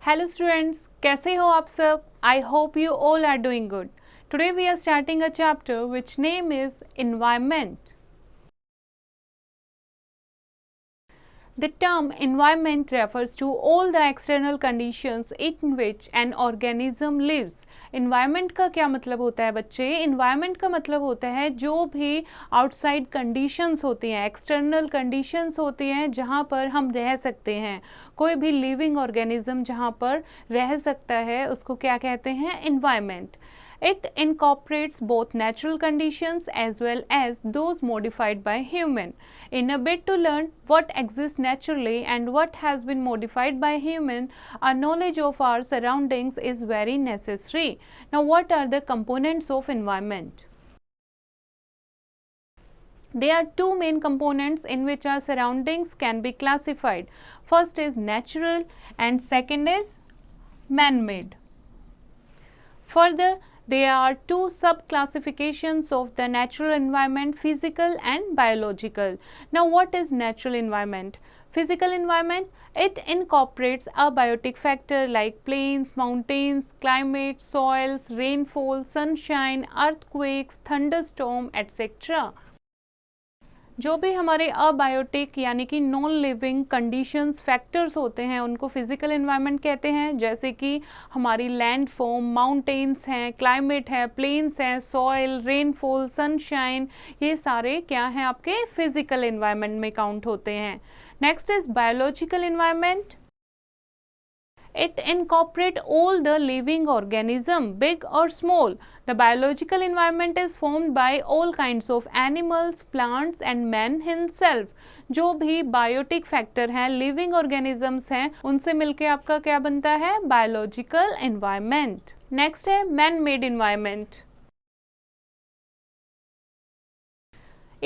Hello students, कैसे हो आप सब? I hope you all are doing good. Today we are starting a chapter which name is environment. The term environment refers to all the external conditions in which an organism lives. Environment का क्या मतलब होता है बच्चे? Environment का मतलब होता है जो भी outside conditions होती हैं, external conditions होती हैं जहाँ पर हम रह सकते हैं. कोई भी living organism जहाँ पर रह सकता है उसको क्या कहते हैं? Environment. It incorporates both natural conditions as well as those modified by human. In a bid to learn what exists naturally and what has been modified by human, a knowledge of our surroundings is very necessary. Now, what are the components of environment? There are two main components in which our surroundings can be classified. First is natural and second is man-made. Further, there are two sub-classifications of the natural environment, physical and biological. Now, what is natural environment? Physical environment, it incorporates abiotic factor like plains, mountains, climate, soils, rainfall, sunshine, earthquakes, thunderstorm, etc. जो भी हमारे abiotic यानी कि non living conditions factors होते हैं उनको physical environment कहते हैं, जैसे कि हमारी लैंड फॉर्म, माउंटेन्स हैं, क्लाइमेट है, प्लेन्स हैं, सॉइल, रेनफॉल, सनशाइन, ये सारे क्या हैं आपके फिजिकल एनवायरनमेंट में काउंट होते हैं. Next is biological environment. It incorporates all the living organism, big or small. The biological environment is formed by all kinds of animals, plants and man himself. जो भी बायोटिक फैक्टर हैं, living organisms हैं, उनसे मिलके आपका क्या बनता है? Biological environment. नेक्स्ट है man made environment.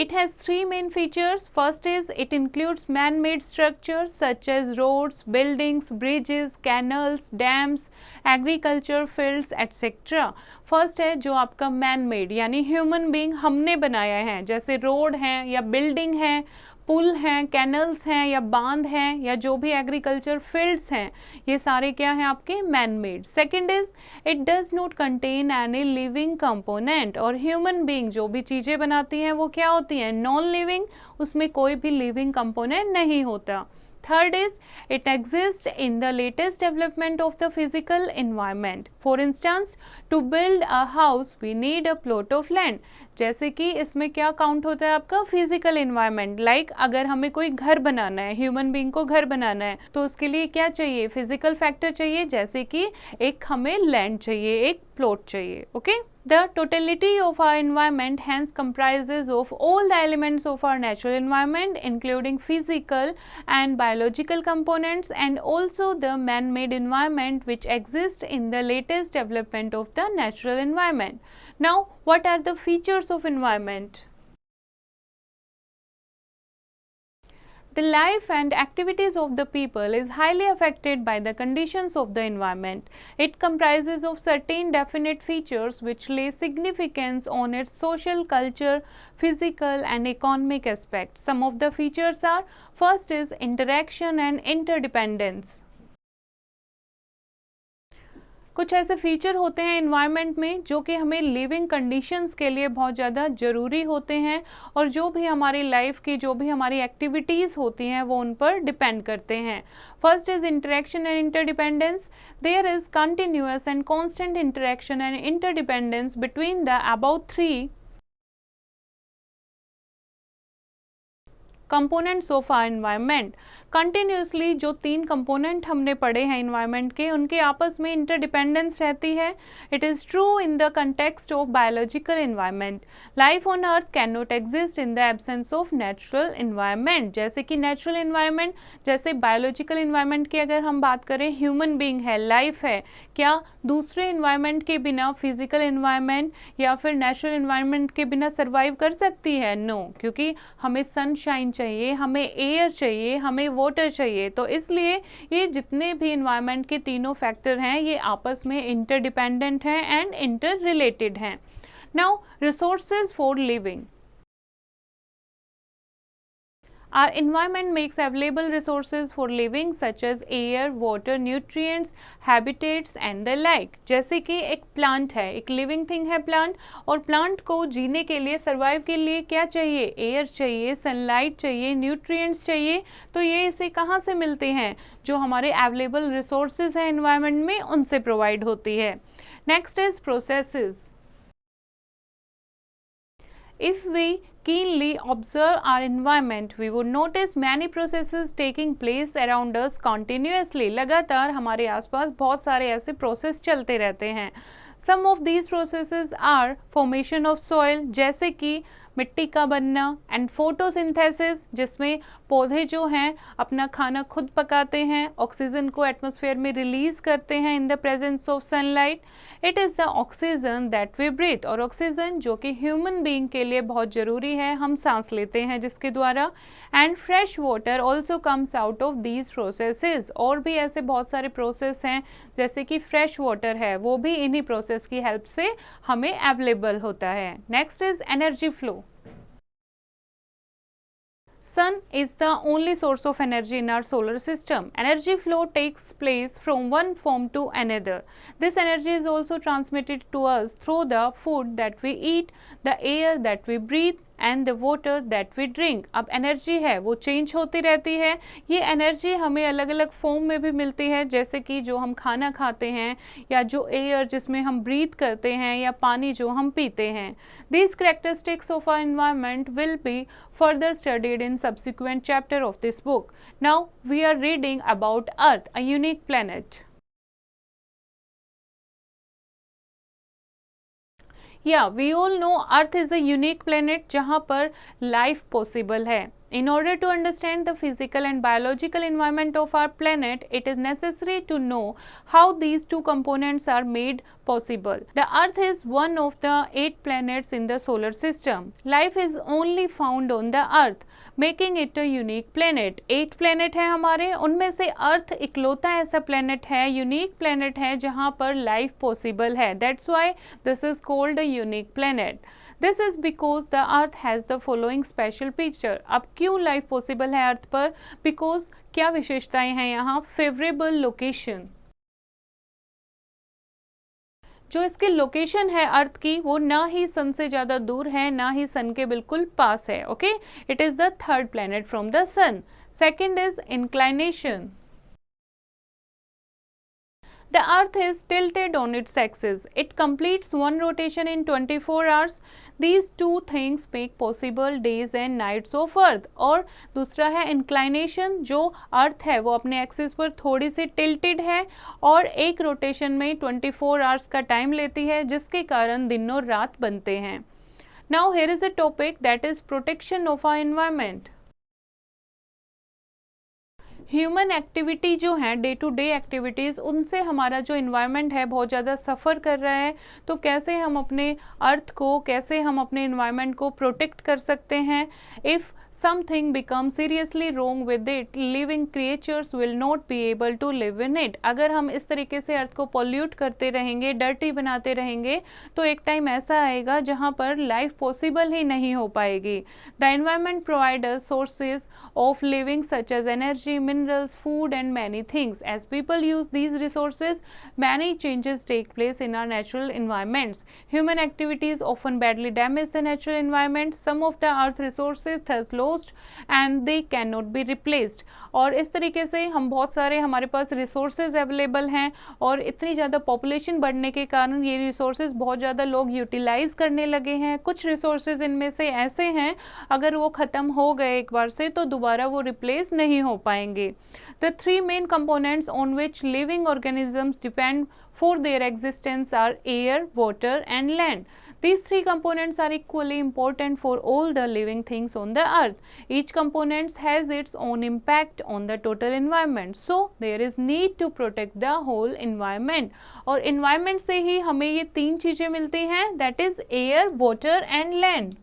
It has three main features. First is it includes man-made structures such as roads, buildings, bridges, canals, dams, agriculture fields, etc. First है जो आपका मैन मेड यानी ह्यूमन बीइंग हमने बनाया है, जैसे road हैं या बिल्डिंग है, पुल हैं, कैनल्स हैं या बांध हैं या जो भी एग्रीकल्चर फील्ड्स हैं, ये सारे क्या हैं आपके man made. Second is it does not contain any living component. और ह्यूमन बीइंग जो भी चीज़ें बनाती हैं वो क्या होती हैं? नॉन लिविंग, उसमें कोई भी लिविंग कंपोनेंट नहीं होता. Third is it exists in the latest development of the physical environment. For instance, to build a house we need a plot of land. जैसे कि इसमें क्या काउंट होता है आपका फिजिकल एनवायरनमेंट. लाइक अगर हमें कोई घर बनाना है, ह्यूमन बीइंग को घर बनाना है, तो उसके लिए क्या चाहिए? फिजिकल फैक्टर चाहिए, जैसे कि एक हमें लैंड चाहिए, एक प्लॉट चाहिए. Okay. The totality of our environment hence comprises of all the elements of our natural environment, including physical and biological components, and also the man-made environment which exists in the latest development of the natural environment. Now, what are the features of environment? The life and activities of the people is highly affected by the conditions of the environment. It comprises of certain definite features which lay significance on its social, culture, physical and economic aspects. Some of the features are: first is interaction and interdependence. कुछ ऐसे feature होते हैं environment में जो कि हमें living conditions के लिए बहुत ज़्यादा ज़रूरी होते हैं और जो भी हमारी लाइफ की जो भी हमारी एक्टिविटीज़ होती हैं वो उन पर डिपेंड करते हैं. First is interaction and interdependence. There is continuous and constant interaction and interdependence between the about three components of our environment. Continuously जो तीन कंपोनेंट हमने पढ़े हैं एनवायरनमेंट के, उनके आपस में इंटरडिपेंडेंस रहती है. It is true in the context of biological environment. Life on earth can not exist in the absence of natural environment. जैसे कि नेचुरल एनवायरनमेंट, जैसे बायोलॉजिकल एनवायरनमेंट की अगर हम बात करें, ह्यूमन बीइंग है, लाइफ है, क्या दूसरे एनवायरनमेंट के बिना फिजिकल एनवायरनमेंट या फिर नेचुरल एनवायरनमेंट के बिना सर्वाइव कर सकती है? नो, क्योंकि हमें सनशाइन चाहिए, हमें एयर चाहिए, हमें वाटर चाहिए. तो इसलिए ये जितने भी एनवायरनमेंट के तीनों फैक्टर हैं ये आपस में इंटरडिपेंडेंट हैं एंड इंटर रिलेटेड हैं. Now resources for living. Our environment makes available resources for living such as air, water, nutrients, habitats and the like. जैसे कि एक प्लांट है, एक लिविंग थिंग है प्लांट, और प्लांट को जीने के लिए, सर्वाइव के लिए क्या चाहिए? एयर चाहिए, सनलाइट चाहिए, न्यूट्रिएंट्स चाहिए। तो ये इसे कहाँ से मिलते हैं? जो हमारे अवेलेबल रिसोर्सेज हैं एनवायरनमेंट में, उनसे प्रोवाइड होती है। Next is processes. If we keenly observe our environment, we would notice many processes taking place around us continuously. लगातार हमारे आसपास बहुत सारे ऐसे प्रोसेस चलते रहते हैं। Some of these processes are formation of soil, जैसे कि मिट्टी का बनना, एंड फोटोसिंथेसिस, जिसमें पौधे जो हैं अपना खाना खुद पकाते हैं, ऑक्सीजन को एटमॉस्फेयर में रिलीज करते हैं in the presence of sunlight. It is the oxygen that we breathe, और ऑक्सीजन जो कि ह्यूमन बीइंग के लिए बहुत ज़रूरी है, हम सांस लेते हैं जिसके द्वारा। And fresh water also comes out of these processes, और भी ऐसे बहुत सारे प्रोसेस हैं जैसे कि फ्रेश वाटर है, वो भी इन्हीं प्रोसेस की हेल्प से हमें अवेलेबल होता है। Next is energy flow. Sun is the only source of energy in our solar system. Energy flow takes place from one form to another. This energy is also transmitted to us through the food that we eat, the air that we breathe and the water that we drink. अब energy है वो change होती रहती है। ये energy हमें अलग अलग फॉर्म में भी मिलती है, जैसे कि जो हम खाना खाते हैं, या जो एयर जिसमें हम ब्रीथ करते हैं, या पानी जो हम पीते हैं। These characteristics of our environment will be further studied in subsequent chapter of this book. Now we are reading about Earth, a unique planet. Yeah, we all know Earth is a unique planet जहाँ पर life possible है। In order to understand the physical and biological environment of our planet, it is necessary to know how these two components are made possible. The Earth is one of the 8 planets in the solar system. Life is only found on the Earth, making it a unique planet. 8 planet है हमारे, उनमें से Earth इकलौता ऐसा planet है, unique planet है जहाँ पर life possible है. That's why this is called a unique planet. This is because the Earth has the following special feature. अब क्यों लाइफ पॉसिबल है अर्थ पर? बिकॉज क्या विशेषताएं हैं यहाँ? फेवरेबल लोकेशन, जो इसकी लोकेशन है अर्थ की, वो ना ही सन से ज्यादा दूर है, ना ही सन के बिल्कुल पास है। Okay, it is the third planet from the sun. Second is inclination. The Earth is tilted on its axis. It completes one rotation in 24 hours. These two things make possible days and nights of Earth. और दूसरा है inclination, जो अर्थ है वो अपने axis पर थोड़ी सी tilted है और एक रोटेशन में 24 आवर्स का टाइम लेती है, जिसके कारण दिन और रात बनते हैं। Now here is a topic that is protection of our environment. Human activity जो है, डे टू डे एक्टिविटीज़, उनसे हमारा जो इन्वायरमेंट है बहुत ज़्यादा सफ़र कर रहा है। तो कैसे हम अपने अर्थ को, कैसे हम अपने इन्वायरमेंट को प्रोटेक्ट कर सकते हैं? If something becomes seriously wrong with it, living creatures will not be able to live in it. अगर हम इस तरीके से अर्थ को पोल्यूट करते रहेंगे, डर्टी बनाते रहेंगे, तो एक टाइम ऐसा आएगा जहाँ पर लाइफ पॉसिबल ही नहीं हो पाएगी। The environment provides us sources of living such as energy, minerals, food and many things. As people use these resources, many changes take place in our natural environments. Human activities often badly damage the natural environment. Some of the earth resources thus lost and they cannot be replaced. और इस तरीके से हम बहुत सारे, हमारे पास resources available हैं और इतनी ज़्यादा पॉपुलेशन बढ़ने के कारण ये रिसोर्सेज बहुत ज़्यादा लोग यूटिलाइज करने लगे हैं। कुछ रिसोर्सेज इनमें से ऐसे हैं, अगर वो ख़त्म हो गए एक बार से तो दोबारा वो रिप्लेस नहीं हो पाएंगे। The three main components on which living organisms depend for their existence are air, water and land. These three components are equally important for all the living things on the earth. Each component has its own impact on the total environment. So there is need to protect the whole environment. और environment से ही हमें ये तीन चीजें मिलती हैं, that is air, water and land.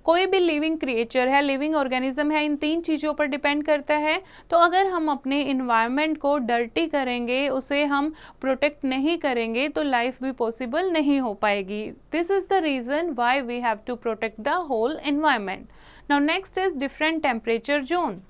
कोई भी लिविंग क्रिएचर है, लिविंग ऑर्गेनिज्म है, इन 3 चीज़ों पर डिपेंड करता है। तो अगर हम अपने इन्वायरमेंट को डर्टी करेंगे, उसे हम प्रोटेक्ट नहीं करेंगे, तो लाइफ भी पॉसिबल नहीं हो पाएगी। This is the reason why we have to protect the whole environment. Now next is different temperature zone.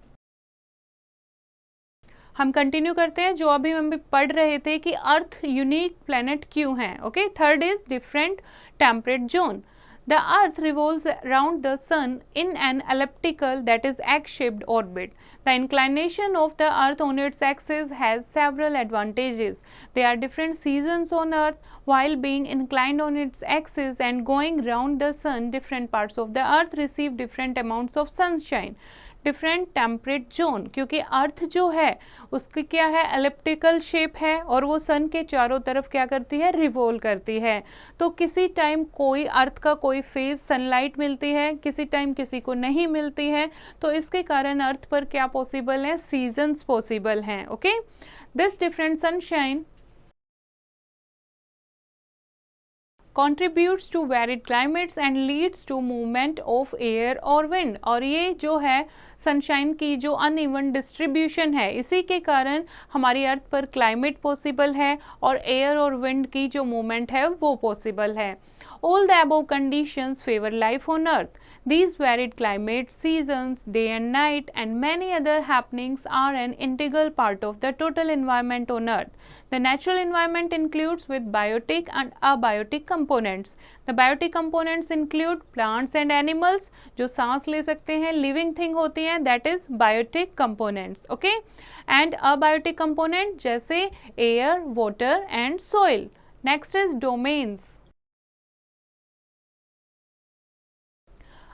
हम कंटिन्यू करते हैं जो अभी हम पढ़ रहे थे कि अर्थ यूनिक प्लेनेट क्यों है। Okay, third is different temperate zone. The Earth revolves around the Sun in an elliptical, that is egg-shaped orbit. The inclination of the Earth on its axis has several advantages. There are different seasons on Earth. While being inclined on its axis and going round the Sun, different parts of the Earth receive different amounts of sunshine. Different temperate zone, क्योंकि अर्थ जो है उसकी क्या है, elliptical shape है और वो सन के चारों तरफ क्या करती है, रिवॉल्व करती है। तो किसी टाइम कोई अर्थ का कोई फेज सनलाइट मिलती है, किसी टाइम किसी को नहीं मिलती है। तो इसके कारण अर्थ पर क्या पॉसिबल है, सीजन्स पॉसिबल हैं। Okay, this different sunshine contributes to varied climates and leads to movement of air और wind। और ये जो है सनशाइन की जो अनइवन डिस्ट्रीब्यूशन है, इसी के कारण हमारी अर्थ पर क्लाइमेट पॉसिबल है और एयर और विंड की जो मूवमेंट है वो पॉसिबल है। All the above conditions favor life on Earth. These varied climates, seasons, day and night, and many other happenings are an integral part of the total environment on Earth. The natural environment includes with biotic and abiotic components. The biotic components include plants and animals, जो सांस ले सकते हैं, living thing होती हैं, that is biotic components. Okay? And abiotic component जैसे air, water and soil. Next is domains.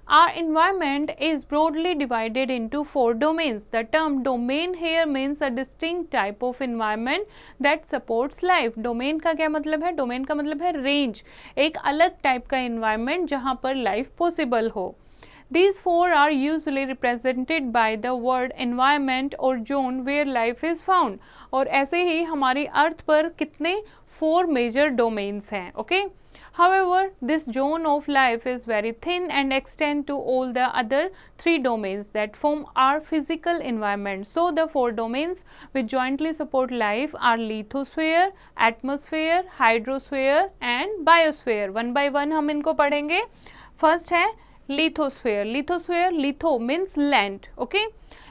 Our environment is broadly divided into 4 domains. The term domain here means a distinct type of environment that supports life. Domain का क्या मतलब है? Domain का मतलब है range, एक अलग type का environment जहाँ पर life possible हो। These 4 are usually represented by the word environment or zone where life is found. और ऐसे ही हमारी अर्थ पर कितने 4 major domains हैं। Okay? However, this zone of life is very thin and extend to all the other 3 domains that form our physical environment. So, the 4 domains which jointly support life are lithosphere, atmosphere, hydrosphere and biosphere. One by one हम इनको पढ़ेंगे। First है lithosphere. Lithosphere, litho means land. Okay?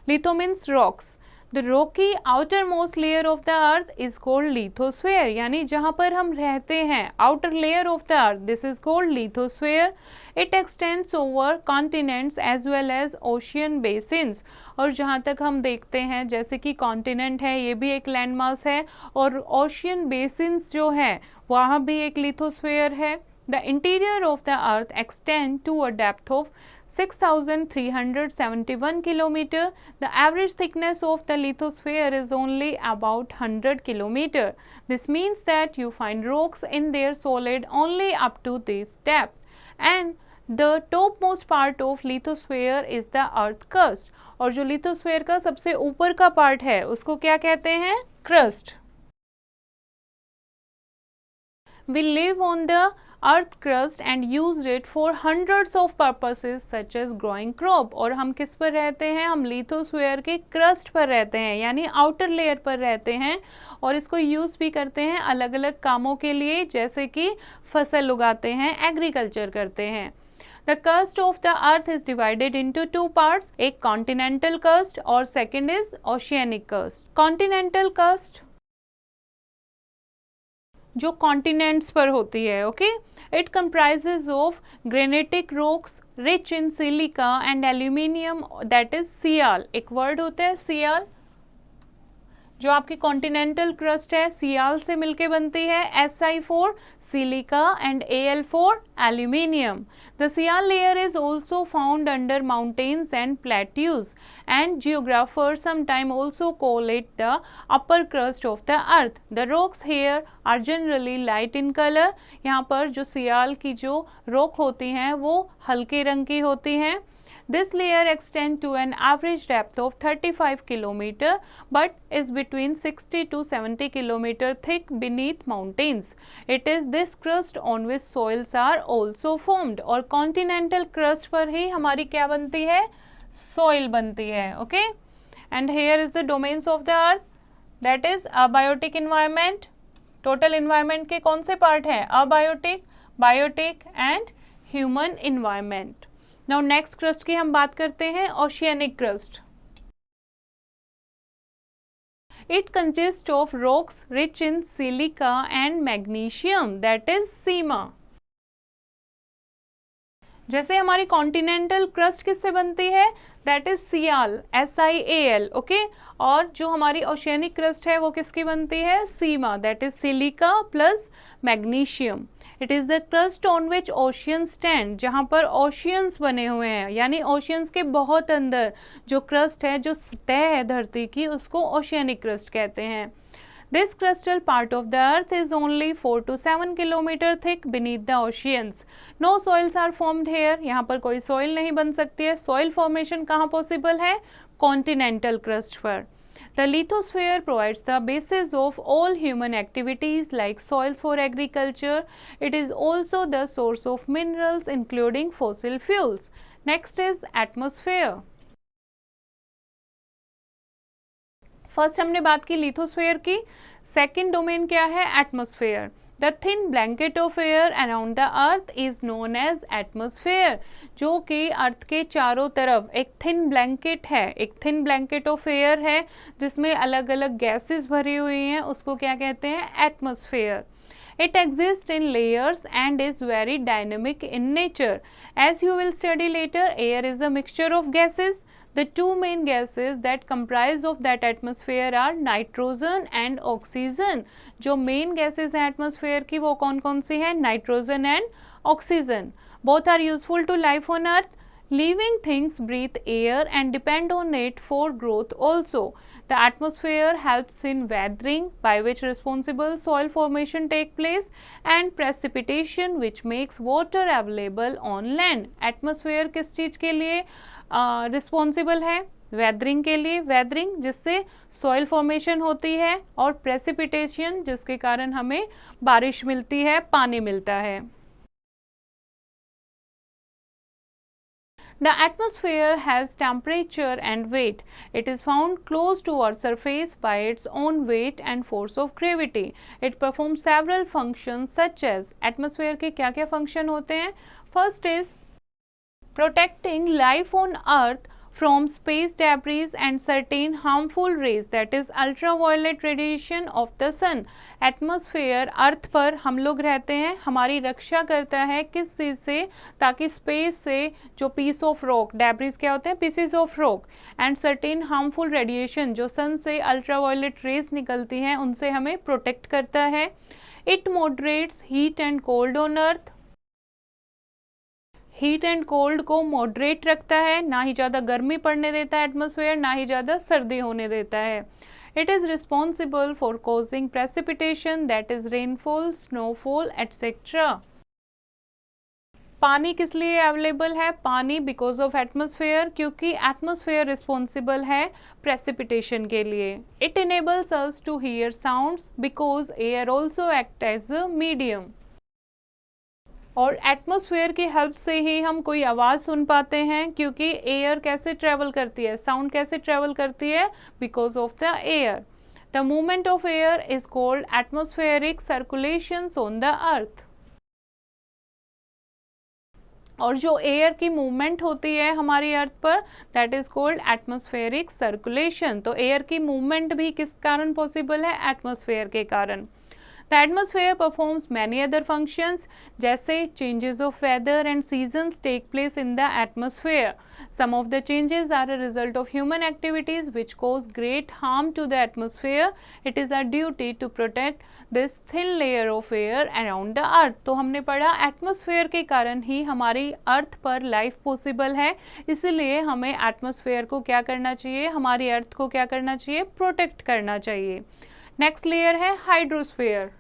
Litho means rocks. The rocky outermost layer of the earth is called lithosphere, यानी जहाँ पर हम रहते हैं, outer layer of the earth, this is called lithosphere. It extends over continents as well as ocean basins. और जहाँ तक हम देखते हैं जैसे कि continent है, ये भी एक land mass है, और ocean basins जो है वहाँ भी एक lithosphere है। The interior of the earth extends to a depth of 6,371 km. The average thickness of the lithosphere is only about 100 km. This means that you find rocks in their solid only up to this depth. And the topmost part of lithosphere is the earth crust. और जो lithosphere का सबसे ऊपर का part है उसको क्या कहते हैं? crust. We live on the earth crust and used it for hundreds of purposes such as growing crop. और हम किस पर रहते हैं? हम लिथोस्फीयर के क्रस्ट पर रहते हैं, यानी आउटर लेयर पर रहते हैं, और इसको यूज भी करते हैं अलग अलग कामों के लिए, जैसे कि फसल उगाते हैं, एग्रीकल्चर करते हैं। The crust of the earth is divided into 2 parts, एक continental crust और second is oceanic crust. Continental crust जो कॉन्टिनेंट्स पर होती है, okay, it comprises of granitic rocks rich in silica and aluminium, that is sial. एक word होता है सियाल, जो आपकी कॉन्टिनेंटल क्रस्ट है सियाल से मिलके बनती है, Si4 silica and Al4 aluminium. The sial layer is also found under mountains and plateaus and geographers sometime also call it the upper crust of the earth. The rocks here are generally light in colour. यहाँ पर जो सियाल की जो rock होती हैं वो हल्के रंग की होती हैं। This layer extends to an average depth of 35 km but is between 60 to 70 km thick beneath mountains. It is this crust on which soils are also formed. और continental crust पर ही हमारी क्या बनती है? Soil बनती है. Okay? And here is the domains of the earth. That is abiotic environment. Total environment के कौन से part हैं? Abiotic, biotic and human environment. Now next crust की हम बात करते हैं oceanic crust. It consists of rocks rich in silica and magnesium, that is सीमा. जैसे हमारी कॉन्टिनेंटल क्रस्ट किससे बनती है? That is sial, SiAl. Okay. और जो हमारी ओशियनिक क्रस्ट है वो किसकी बनती है? Sima, that is silica plus magnesium. It is the crust on which ocean stand, जहाँ पर ओशियंस बने हुए हैं, यानी ओशियंस के बहुत अंदर जो क्रस्ट है, जो सतह है धरती की, उसको ओशियनिक क्रस्ट कहते हैं. This crustal part of the earth is only 4 to 7 km thick beneath the oceans. No soils are formed here. यहाँ पर कोई soil नहीं बन सकती है. Soil formation कहाँ possible है? Continental crust पर. The lithosphere provides the basis of all human activities like soils for agriculture. It is also the source of minerals including fossil fuels. Next is atmosphere. First हमने बात की lithosphere की. Second domain क्या है? Atmosphere. The thin blanket of air around the earth is known as atmosphere. जो कि अर्थ के चारों तरफ एक थिन ब्लैंकेट है, एक थिन ब्लैंकेट ऑफ एयर है जिसमें अलग अलग गैसेस भरी हुई हैं, उसको क्या कहते हैं? Atmosphere. It exists in layers and is very dynamic in nature. As you will study later, air is a mixture of gases. The two main gases that comprise of that atmosphere are nitrogen and oxygen. जो main gases हैं atmosphere की वो कौन कौन सी हैं? Nitrogen and oxygen. Both are useful to life on earth. Living things breathe air and depend on it for growth also. The atmosphere helps in weathering, by which responsible soil formation take place, and precipitation, which makes water available on land. Atmosphere किस चीज़ के लिए responsible है? Weathering के लिए. Weathering जिससे soil formation होती है, और प्रेसिपिटेशन जिसके कारण हमें बारिश मिलती है, पानी मिलता है. The atmosphere has temperature and weight. It is found close to our surface by its own weight and force of gravity. It performs several functions such as, atmosphere के क्या क्या function होते हैं? First is protecting life on earth from space debris and certain harmful rays, that is ultraviolet radiation of the sun. Atmosphere earth पर हम लोग रहते हैं, हमारी रक्षा करता है किस चीज़ से? ताकि स्पेस से जो पीस ऑफ रॉक, डेब्रिस क्या होते हैं? Pieces of rock, and certain harmful radiation जो सन से अल्ट्रावायलेट रेज निकलती हैं उनसे हमें प्रोटेक्ट करता है. It moderates heat and cold on earth. Heat and cold को मॉडरेट रखता है, ना ही ज़्यादा गर्मी पड़ने देता है एटमॉस्फेयर, ना ही ज़्यादा सर्दी होने देता है. It is responsible for causing precipitation, that is rainfall, snowfall etcetera. पानी किस लिए अवेलेबल है? पानी बिकॉज ऑफ एटमॉस्फेयर, क्योंकि एटमॉस्फेयर रिस्पॉन्सिबल है प्रेसिपिटेशन के लिए. It enables us to hear sounds because air also act as a medium. और एटमॉस्फेयर की हेल्प से ही हम कोई आवाज़ सुन पाते हैं, क्योंकि एयर कैसे ट्रेवल करती है, साउंड कैसे ट्रेवल करती है? Because of the air. The movement of air is called atmospheric circulations on the earth. और जो एयर की मूवमेंट होती है हमारी अर्थ पर, that is called atmospheric circulation. तो एयर की मूवमेंट भी किस कारण पॉसिबल है? एटमॉस्फेयर के कारण. The atmosphere performs many other functions, जैसे changes of weather and seasons take place in the atmosphere. Some of the changes are a result of human activities which cause great harm to the atmosphere. It is our duty to protect this thin layer of air around the earth. तो हमने पढ़ा atmosphere के कारण ही हमारी अर्थ पर life possible है, इसलिए हमें एटमॉस्फेयर को क्या करना चाहिए? हमारी अर्थ को क्या करना चाहिए? प्रोटेक्ट करना चाहिए. नेक्स्ट लेयर है हाइड्रोस्फेयर.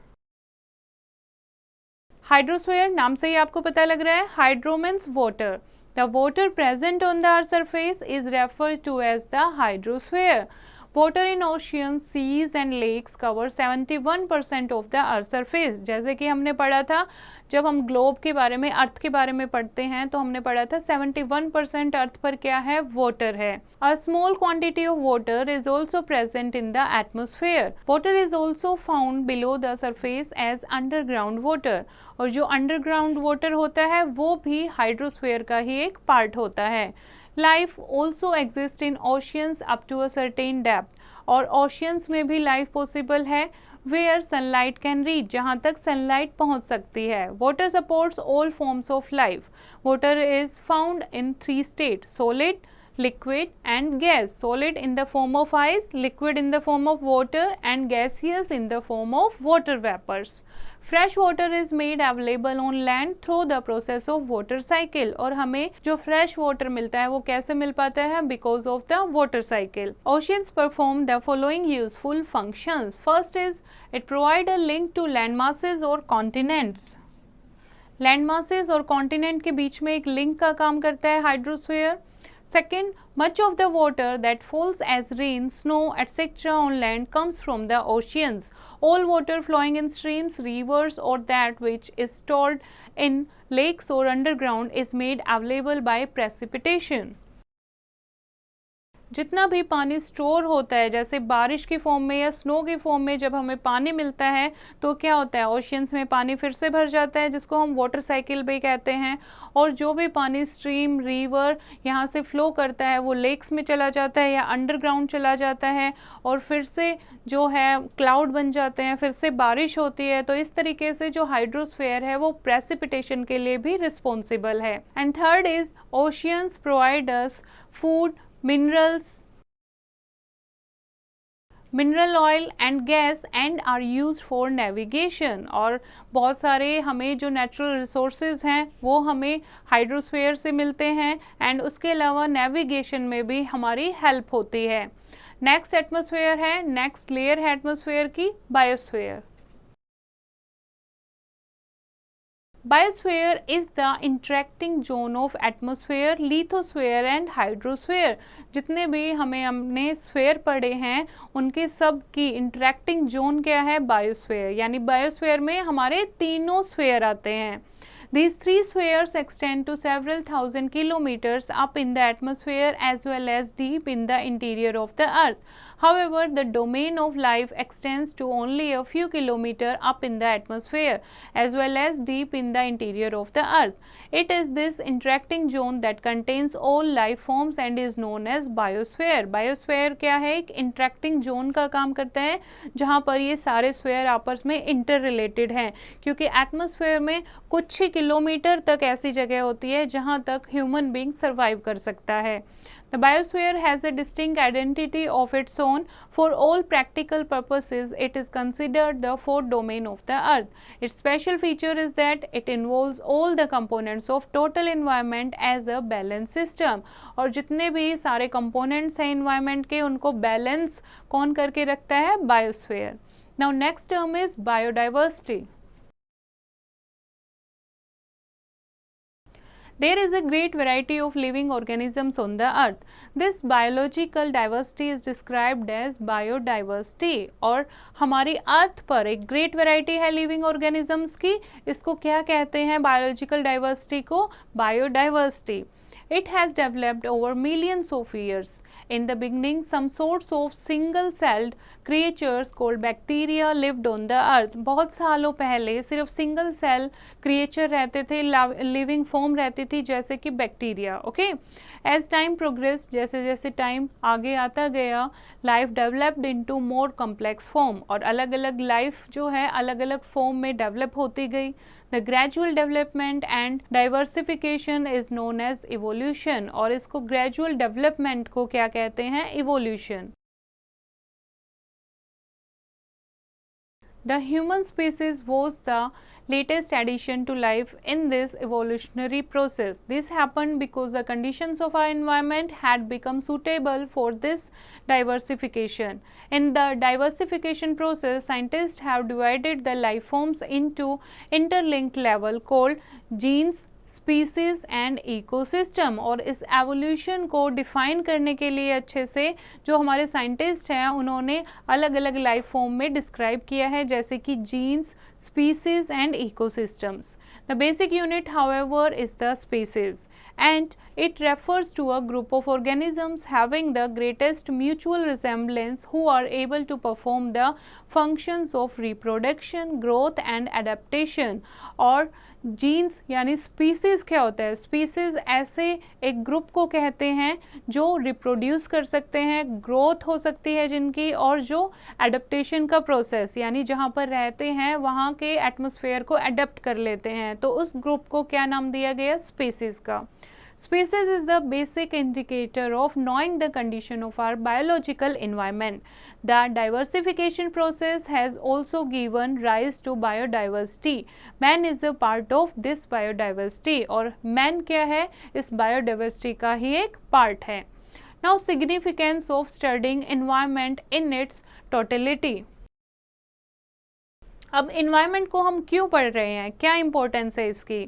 हाइड्रोस्फेयर नाम से ही आपको पता लग रहा है, hydro means water. The water present on the earth's surface is referred to as the hydrosphere. Water in oceans, seas and lakes cover 71% of the earth surface. जैसे कि हमने पढ़ा था, जब हम ग्लोब के बारे में, अर्थ के बारे में पढ़ते हैं, तो हमने पढ़ा था 71% अर्थ पर क्या है, वाटर है. A small quantity of water is also present in the atmosphere. Water is also found below the surface as underground water. और जो underground water होता है वो भी हाइड्रोस्फीयर का ही एक पार्ट होता है. Life also exists in oceans up to a certain depth. और oceans में भी life possible है where sunlight can reach, जहाँ तक sunlight पहुँच सकती है. Water supports all forms of life. Water is found in 3 states: solid, liquid and gas. Solid in the form of ice, liquid in the form of water and gaseous in the form of water vapors. Fresh water is made available on land through the process of water cycle. और हमें जो fresh water मिलता है वो कैसे मिल पाता है? Because of the water cycle. Oceans perform the following useful functions. First is it provide a link to land masses or continents. Land masses और कॉन्टिनेंट के बीच में एक लिंक का काम करता है hydrosphere. Second, much of the water that falls as rain, snow, etc. on land comes from the oceans. All water flowing in streams, rivers or that which is stored in lakes or underground is made available by precipitation. जितना भी पानी store होता है, जैसे बारिश की form में या स्नो की फॉर्म में जब हमें पानी मिलता है तो क्या होता है, ओशियंस में पानी फिर से भर जाता है जिसको हम वाटर साइकिल भी कहते हैं. और जो भी पानी स्ट्रीम, रिवर यहाँ से फ्लो करता है वो लेक्स में चला जाता है या अंडरग्राउंड चला जाता है और फिर से जो है क्लाउड बन जाते हैं, फिर से बारिश होती है. तो इस तरीके से जो हाइड्रोस्फीयर है वो प्रेसिपिटेशन के लिए भी रिस्पॉन्सिबल है. And third is oceans provide us food, minerals, mineral oil and gas and are used for navigation. और बहुत सारे हमें जो नेचुरल रिसोर्सेज हैं वो हमें हाइड्रोस्फीयर से मिलते हैं एंड उसके अलावा नेविगेशन में भी हमारी हेल्प होती है. नेक्स्ट एटमॉस्फेयर है, नेक्स्ट लेयर है एटमॉस्फेयर की, biosphere. Biosphere is the interacting zone of atmosphere, lithosphere and hydrosphere. जितने भी हमने स्फेयर पढ़े हैं उनके सब की इंटरेक्टिंग जोन क्या है, बायोस्फीयर. यानी बायोस्फीयर में हमारे तीनों स्फेयर आते हैं. These 3 spheres extend to several thousand kilometers up in the atmosphere as well as deep in the interior of the earth. However, the domain of life extends to only a few kilometers up in the atmosphere as well as deep in the interior of the earth. It is this interacting zone that contains all life forms and is known as biosphere. Biosphere क्या है, एक interacting zone का काम करता है जहाँ पर ये सारे स्फेयर आपस में इंटररिलेटेड हैं, क्योंकि एटमॉस्फेयर में कुछ ही किलोमीटर तक ऐसी जगह होती है जहाँ तक ह्यूमन बीइंग सर्वाइव कर सकता है. The biosphere has a distinct identity of its own. For all practical purposes, it is considered the fourth domain of the earth. Its special feature is that it involves all the components of total environment as a balance system. और जितने भी सारे components हैं environment के उनको balance कौन करके रखता है, biosphere. Now next term is biodiversity. There is a great variety of living organisms on the earth. This biological diversity is described as biodiversity. और हमारी अर्थ पर एक great variety है living organisms की, इसको क्या कहते हैं biological diversity को, biodiversity. It has developed over millions of years. In the beginning, some sorts of single-celled creatures called bacteria lived on the earth. बहुत सालों पहले सिर्फ सिंगल सेल क्रिएचर रहते थे, लिविंग फॉर्म रहती थी जैसे कि bacteria. Okay, as time progress, जैसे जैसे टाइम आगे आता गया, life developed into more complex form. और अलग अलग लाइफ जो है अलग अलग फॉर्म में डेवलप होती गई. The gradual development and diversification is known as evolution. और इसको ग्रेजुअल डेवलपमेंट को क्या कहते हैं, evolution. The human species was the latest addition to life in this evolutionary process. This happened because the conditions of our environment had become suitable for this diversification. In the diversification process, scientists have divided the life forms into interlinked level called genes, species and ecosystem. और इस evolution को define करने के लिए अच्छे से जो हमारे साइंटिस्ट हैं उन्होंने अलग अलग लाइफ फॉर्म में डिस्क्राइब किया है, जैसे कि jeans, species and ecosystems. The basic unit however is the species, and it refers to a group of organisms having the greatest mutual resemblance who are able to perform the functions of reproduction, growth and adaptation. और jeans यानी species क्या होता है? Species ऐसे एक group को कहते हैं जो रिप्रोड्यूस कर सकते हैं, ग्रोथ हो सकती है जिनकी, और जो एडेप्टेशन का प्रोसेस यानी जहाँ पर रहते हैं वहाँ के एटमॉस्फेयर को अडेप्ट कर लेते हैं, तो उस ग्रुप को क्या नाम दिया गया? स्पीसीज का। Species is the basic indicator of knowing the condition of our biological environment. The diversification process has also given rise to biodiversity. Man is a part of this biodiversity, और man क्या है? इस biodiversity का ही एक part है। Now significance of studying environment in its totality. अब environment को हम क्यों पढ़ रहे हैं? क्या importance है इसकी?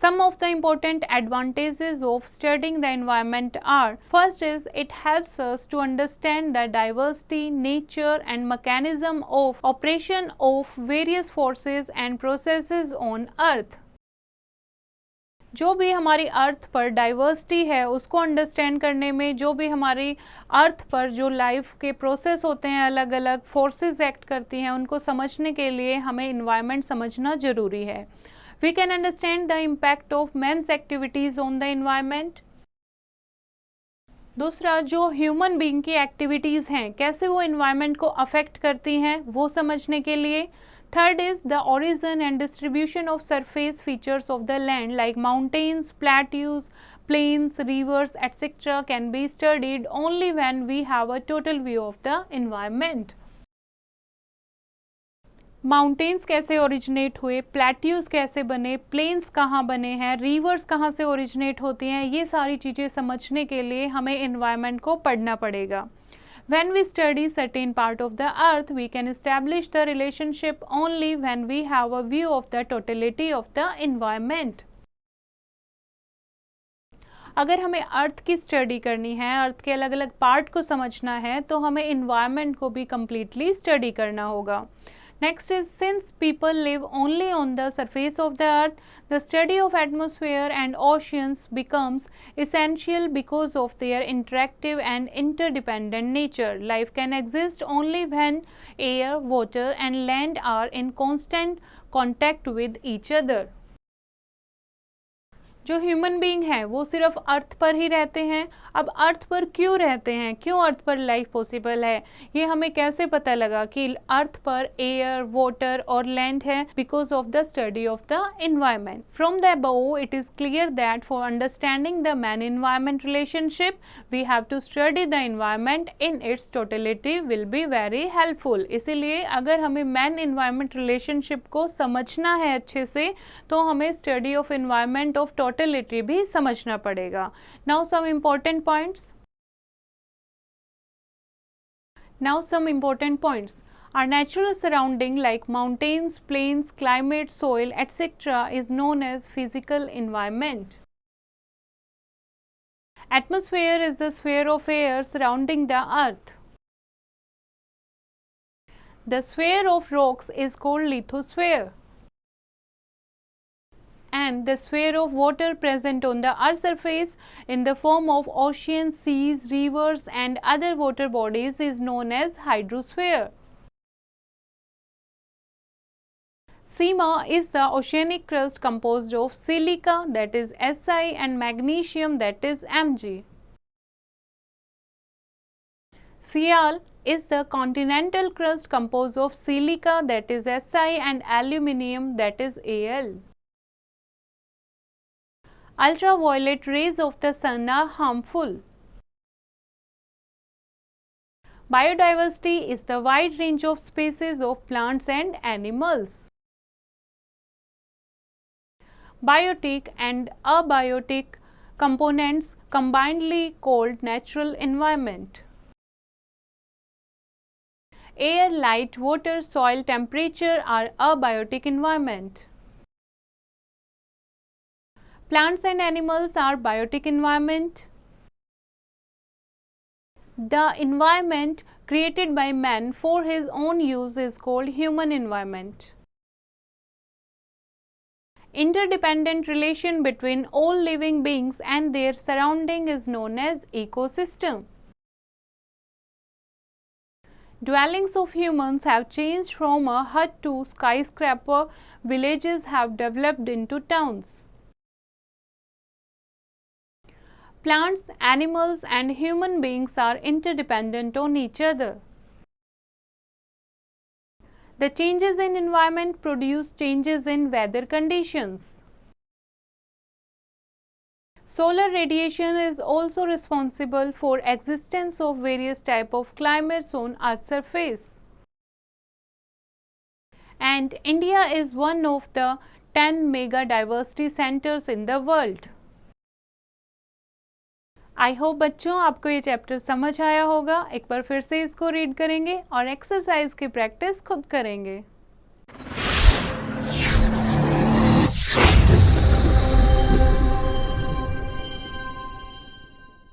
Some of the important advantages of studying the environment are: first is it helps us to understand the diversity, nature and mechanism of operation of various forces and processes on earth. जो भी हमारी अर्थ पर diversity है उसको understand करने में, जो भी हमारी अर्थ पर जो लाइफ के प्रोसेस होते हैं, अलग अलग फोर्सेस एक्ट करती हैं, उनको समझने के लिए हमें इन्वायरमेंट समझना जरूरी है। We can understand the impact of man's activities on the environment. दूसरा, जो ह्यूमन बीइंग की एक्टिविटीज़ हैं कैसे वो इन्वायरमेंट को अफेक्ट करती हैं वो समझने के लिए। Third is the origin and distribution of surface features of the land like mountains, plateaus, plains, rivers, etc. can be studied only when we have a total view of the environment. Mountains कैसे originate हुए, plateaus कैसे बने, planes कहाँ बने हैं, reverse कहाँ से originate होती हैं, ये सारी चीज़ें समझने के लिए हमें एनवायरनमेंट को पढ़ना पड़ेगा। When we study certain part of the earth, we can establish the relationship only when we have a view of the totality of the environment. अगर हमें अर्थ की स्टडी करनी है, अर्थ के अलग अलग पार्ट को समझना है, तो हमें एनवायरनमेंट को भी कम्प्लीटली स्टडी करना होगा। Next is, since people live only on the surface of the earth, the study of atmosphere and oceans becomes essential because of their interactive and interdependent nature. Life can exist only when air, water and land are in constant contact with each other. जो human being है वो सिर्फ अर्थ पर ही रहते हैं। अब अर्थ पर क्यों रहते हैं, क्यों अर्थ पर लाइफ पॉसिबल है, ये हमें कैसे पता लगा कि अर्थ पर एयर, वाटर और लैंड है? Because of the study of the environment. From the above it is clear that for understanding the man environment relationship we have to study the environment in its totality will be very helpful. इसीलिए अगर हमें man environment relationship को समझना है अच्छे से, तो हमें study of environment of totality भी समझना पड़ेगा। Now some important points. Our natural surrounding like mountains, plains, climate, soil, etc. is known as physical environment. Atmosphere is the sphere of air surrounding the earth. The sphere of rocks is called lithosphere. And the sphere of water present on the earth's surface in the form of oceans, seas, rivers and other water bodies is known as hydrosphere. Seema is the oceanic crust composed of silica, that is Si, and magnesium, that is Mg. Sial is the continental crust composed of silica, that is Si, and aluminium, that is Al. Ultraviolet rays of the sun are harmful. Biodiversity is the wide range of species of plants and animals. Biotic and abiotic components combinedly called natural environment. Air, light, water, soil, temperature are abiotic environment. Plants and animals are biotic environment. The environment created by man for his own use is called human environment. Interdependent relation between all living beings and their surrounding is known as ecosystem. Dwellings of humans have changed from a hut to skyscraper. Villages have developed into towns. Plants, animals, and human beings are interdependent on each other. The changes in environment produce changes in weather conditions. Solar radiation is also responsible for existence of various types of climates on Earth's surface. And India is one of the 10 mega diversity centers in the world. I hope बच्चों आपको ये chapter समझ आया होगा. एक बार फिर से इसको रीड करेंगे और एक्सरसाइज की प्रैक्टिस खुद करेंगे.